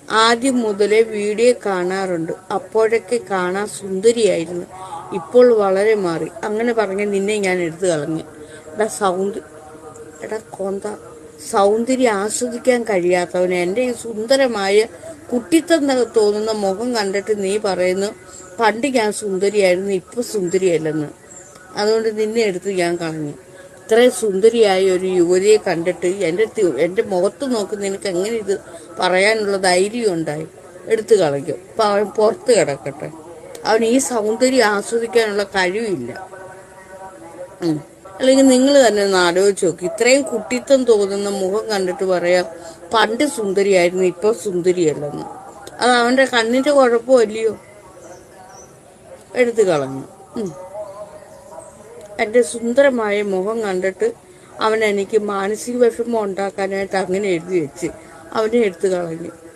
ആദ്യം മുതലേ വീഡിയോ കാണാറുണ്ട്. അപ്പോഴൊക്കെ കാണാൻ സുന്ദരിയായിരുന്നു. ഇപ്പോൾ വളരെ മാറി. അങ്ങനെ പറഞ്ഞ് നിന്നെ ഞാൻ എടുത്തു കളഞ്ഞു. എടാ എടാ കൊന്ത, സൗന്ദര്യം ആസ്വദിക്കാൻ കഴിയാത്തവന് എൻ്റെ ഈ സുന്ദരമായ കുട്ടിത്തം തോന്നുന്ന മുഖം കണ്ടിട്ട് നീ പറയുന്നു പണ്ട് ഞാൻ സുന്ദരിയായിരുന്നു, ഇപ്പൊ സുന്ദരിയല്ലെന്ന്. അതുകൊണ്ട് നിന്നെ എടുത്ത് ഞാൻ കളഞ്ഞു. ഇത്രയും സുന്ദരിയായ ഒരു യുവതിയെ കണ്ടിട്ട് എൻ്റെ മുഖത്ത് നോക്കി നിനക്ക് എങ്ങനെ ഇത് പറയാനുള്ള ധൈര്യം ഉണ്ടായി? എടുത്തു കളഞ്ഞു. അപ്പം അവൻ പുറത്ത് കിടക്കട്ടെ. അവൻ ഈ സൗന്ദര്യം ആസ്വദിക്കാനുള്ള കഴിവില്ല. അല്ലെങ്കിൽ നിങ്ങൾ തന്നെ ഒന്ന് ആലോചിച്ച് നോക്കി. ഇത്രയും കുട്ടിത്തം തോന്നുന്ന മുഖം കണ്ടിട്ട് പറയാം പണ്ട് സുന്ദരിയായിരുന്നു, ഇപ്പൊ സുന്ദരിയല്ലെന്ന്. അത് അവന്റെ കണ്ണിന്റെ കുഴപ്പമല്ലയോ? എടുത്തു കളഞ്ഞു. എൻ്റെ സുന്ദരമായ മുഖം കണ്ടിട്ട് അവൻ എനിക്ക് മാനസിക വിഷമം ഉണ്ടാക്കാനായിട്ട് അങ്ങനെ എഴുതി വെച്ച് അവനെ എടുത്തു കളഞ്ഞു.